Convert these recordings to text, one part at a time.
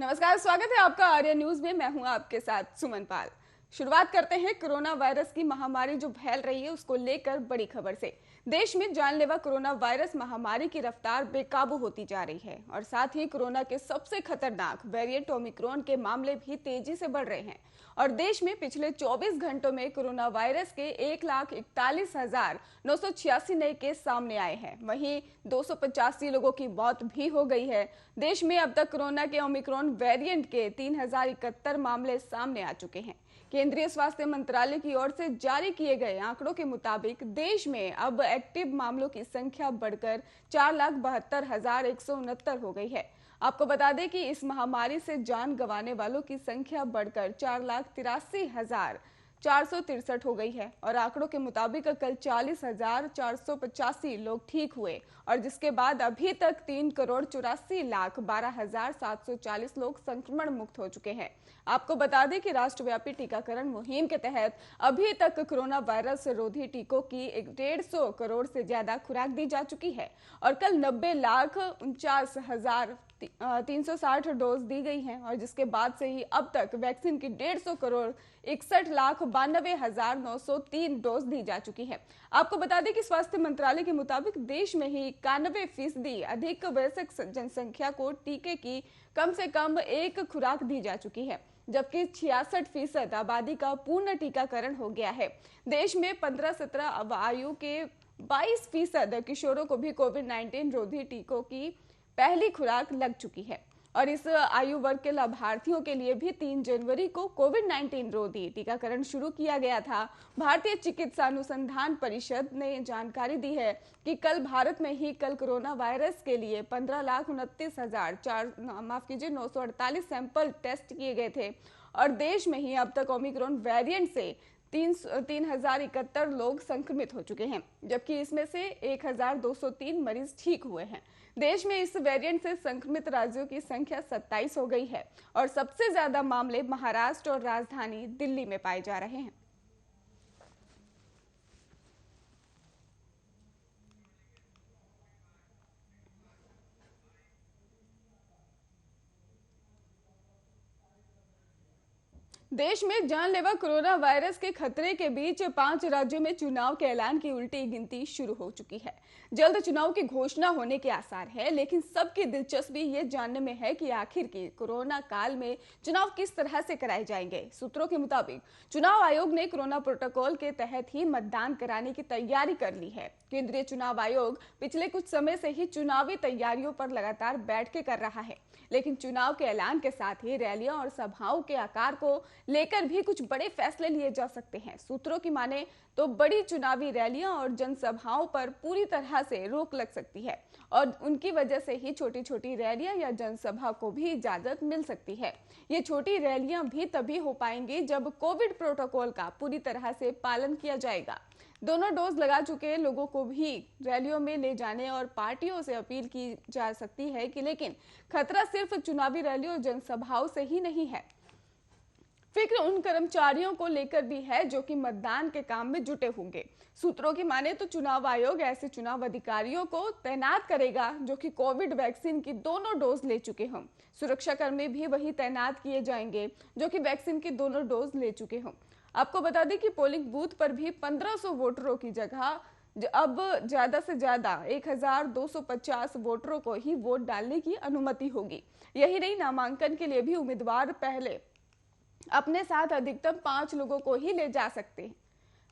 नमस्कार, स्वागत है आपका आर्या न्यूज में। मैं हूं आपके साथ सुमन पाल। शुरुआत करते हैं कोरोना वायरस की महामारी जो फैल रही है उसको लेकर बड़ी खबर से। देश में जानलेवा कोरोना वायरस महामारी की रफ्तार बेकाबू होती जा रही है और साथ ही कोरोना के सबसे खतरनाक वेरिएंट ओमिक्रॉन के मामले भी तेजी से बढ़ रहे हैं। और देश में पिछले 24 घंटों में कोरोना वायरस के 1,41,986 नए केस सामने आए हैं। वहीं 285 लोगों की मौत भी हो गई है। देश में अब तक कोरोना के ओमिक्रॉन वेरिएंट के 3,071 मामले सामने आ चुके हैं। केंद्रीय स्वास्थ्य मंत्रालय की ओर से जारी किए गए आंकड़ों के मुताबिक देश में अब एक्टिव मामलों की संख्या बढ़कर 4,72,169 हो गई है। आपको बता दें कि इस महामारी से जान गंवाने वालों की संख्या बढ़कर 4,83,463 हो गई है और आंकड़ों के मुताबिक कल 40,485 लोग ठीक हुए और जिसके बाद अभी तक 3,84,12,740 लोग संक्रमण मुक्त हो चुके हैं। आपको बता दें कि राष्ट्रव्यापी टीकाकरण मुहिम के तहत अभी तक कोरोना वायरस रोधी टीकों की 150 करोड़ से ज्यादा खुराक दी जा चुकी है और कल 90,49,360 डोज दी गई हैं और जिसके बाद से ही अब तक वैक्सीन की 150 करोड़ 61,92,903 डोज दी जा चुकी है। आपको बता दें कि स्वास्थ्य मंत्रालय के मुताबिक देश में ही 91% अधिक वयस्क जनसंख्या को टीके की कम से कम एक खुराक दी जा चुकी है, जबकि 66% आबादी का पूर्ण टीकाकरण हो गया है। देश में 15-17 आयु के 22% किशोरों को भी कोविड-19 रोधी टीकों की पहली खुराक लग चुकी है और इस आयु वर्ग के लाभार्थियों के लिए भी 3 जनवरी को कोविड-19 रोधी टीकाकरण शुरू किया गया था। भारतीय चिकित्सा अनुसंधान परिषद ने जानकारी दी है कि कल भारत में ही कोरोना वायरस के लिए 15,29,948 सैंपल टेस्ट किए गए थे और देश में ही अब तक ओमिक्रॉन वेरिएंट से 3,071 लोग संक्रमित हो चुके हैं, जबकि इसमें से 1,203 मरीज ठीक हुए हैं। देश में इस वेरिएंट से संक्रमित राज्यों की संख्या 27 हो गई है और सबसे ज्यादा मामले महाराष्ट्र और राजधानी दिल्ली में पाए जा रहे हैं। देश में जानलेवा कोरोना वायरस के खतरे के बीच 5 राज्यों में चुनाव के ऐलान की उल्टी गिनती शुरू हो चुकी है। जल्द चुनाव की घोषणा होने के आसार है, लेकिन सबकी दिलचस्पी ये जानने में है कि आखिर की कोरोना काल में चुनाव किस तरह से कराए जाएंगे। सूत्रों के मुताबिक चुनाव आयोग ने कोरोना प्रोटोकॉल के तहत ही मतदान कराने की तैयारी कर ली है। केंद्रीय चुनाव आयोग पिछले कुछ समय से ही चुनावी तैयारियों पर लगातार बैठकें कर रहा है, लेकिन चुनाव के ऐलान के साथ ही रैलियों और सभाओं के आकार को लेकर भी कुछ बड़े फैसले लिए जा सकते हैं। सूत्रों की माने तो बड़ी चुनावी रैलियों और जनसभाओं पर पूरी तरह से रोक लग सकती है और उनकी वजह से ही छोटी छोटी रैलियां या जनसभा को भी इजाजत मिल सकती है। ये छोटी रैलियां भी तभी हो पाएंगी जब कोविड प्रोटोकॉल का पूरी तरह से पालन किया जाएगा। दोनों डोज लगा चुके लोगों को भी रैलियों में ले जाने और पार्टियों से अपील की जा सकती है कि लेकिन खतरा सिर्फ चुनावी रैलियों और जनसभाओं से ही नहीं है। फिक्र उन कर्मचारियों को लेकर भी है जो कि मतदान के काम में जुटे होंगे। सूत्रों की माने तो चुनाव आयोग ऐसे चुनाव अधिकारियों को तैनात करेगा जो कि कोविड वैक्सीन की दोनों डोज ले चुके हों। सुरक्षाकर्मी भी वही तैनात किए जाएंगे जो कि वैक्सीन की दोनों डोज ले चुके हों। आपको बता दें कि पोलिंग बूथ पर भी 1500 वोटरों की जगह अब ज्यादा से ज्यादा 1,250 वोटरों को ही वोट डालने की अनुमति होगी। यही नहीं, नामांकन के लिए भी उम्मीदवार पहले अपने साथ अधिकतम 5 लोगों को ही ले जा सकते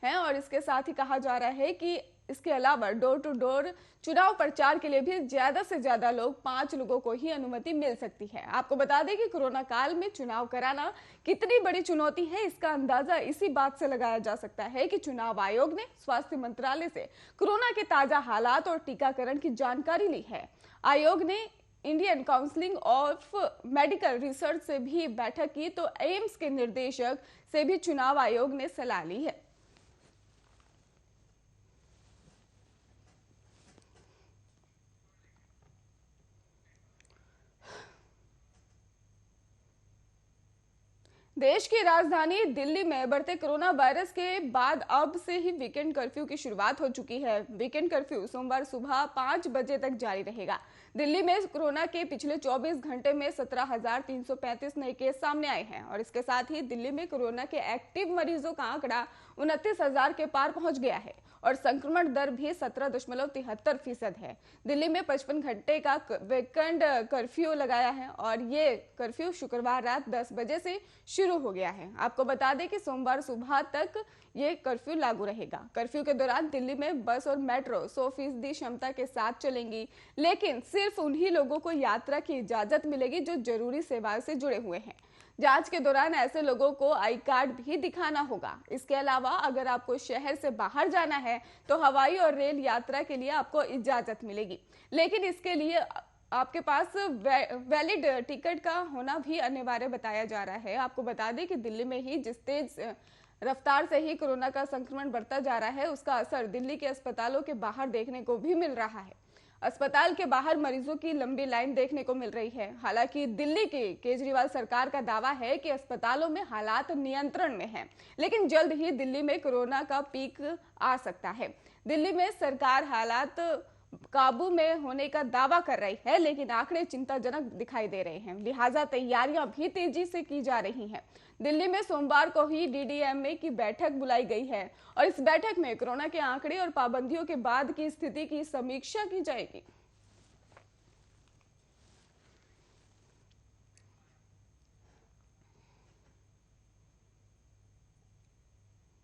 हैं और इसके साथ ही कहा जा रहा है कि इसके अलावा डोर टू डोर चुनाव प्रचार के लिए भी ज्यादा से ज्यादा लोग 5 लोगों को ही अनुमति मिल सकती है। आपको बता दें कि कोरोना काल में चुनाव कराना कितनी बड़ी चुनौती है, इसका अंदाजा इसी बात से लगाया जा सकता है कि चुनाव आयोग ने स्वास्थ्य मंत्रालय से कोरोना के ताजा हालात और टीकाकरण की जानकारी ली है। आयोग ने Indian council of medical research से भी बैठक की तो एम्स के निर्देशक से भी चुनाव आयोग ने सलाह ली है। देश की राजधानी दिल्ली में बढ़ते कोरोना वायरस के बाद अब से ही वीकेंड कर्फ्यू की शुरुआत हो चुकी है। वीकेंड कर्फ्यू सोमवार सुबह 5 बजे तक जारी रहेगा। दिल्ली में कोरोना के पिछले 24 घंटे में 17,335 नए केस सामने आए हैं और इसके साथ ही दिल्ली में कोरोना के एक्टिव मरीजों का आंकड़ा 29,000 के पार पहुंच गया है और संक्रमण दर भी 17.73% है। दिल्ली में 55 घंटे का वीकेंड कर्फ्यू लगाया है और ये कर्फ्यू शुक्रवार रात 10 बजे से शुरू हो गया है। आपको बता दें कि सोमवार सुबह तक ये कर्फ्यू लागू रहेगा। कर्फ्यू के दौरान दिल्ली में बस और मेट्रो 100% क्षमता के साथ चलेंगी, लेकिन सिर्फ उन्हीं लोगों को यात्रा की इजाजत मिलेगी जो जरूरी सेवाओं से जुड़े हुए हैं। जांच के दौरान ऐसे लोगों को आई कार्ड भी दिखाना होगा। इसके अलावा अगर आपको शहर से बाहर जाना है तो हवाई और रेल यात्रा के लिए आपको इजाजत मिलेगी, लेकिन इसके लिए आपके पास वैलिड टिकट का होना भी अनिवार्य बताया जा रहा है। आपको बता दें कि दिल्ली में ही जिस तेज रफ्तार से ही कोरोना का संक्रमण बढ़ता जा रहा है, उसका असर दिल्ली के अस्पतालों के बाहर देखने को भी मिल रहा है। अस्पताल के बाहर मरीजों की लंबी लाइन देखने को मिल रही है। हालांकि दिल्ली की केजरीवाल सरकार का दावा है कि अस्पतालों में हालात नियंत्रण में हैं, लेकिन जल्द ही दिल्ली में कोरोना का पीक आ सकता है। दिल्ली में सरकार हालात काबू में होने का दावा कर रही है, लेकिन आंकड़े चिंताजनक दिखाई दे रहे हैं। लिहाजा तैयारियां भी तेजी से की जा रही हैं। दिल्ली में सोमवार को ही डीडीएमए की बैठक बुलाई गई है और इस बैठक में कोरोना के आंकड़े और पाबंदियों के बाद की स्थिति की समीक्षा की जाएगी।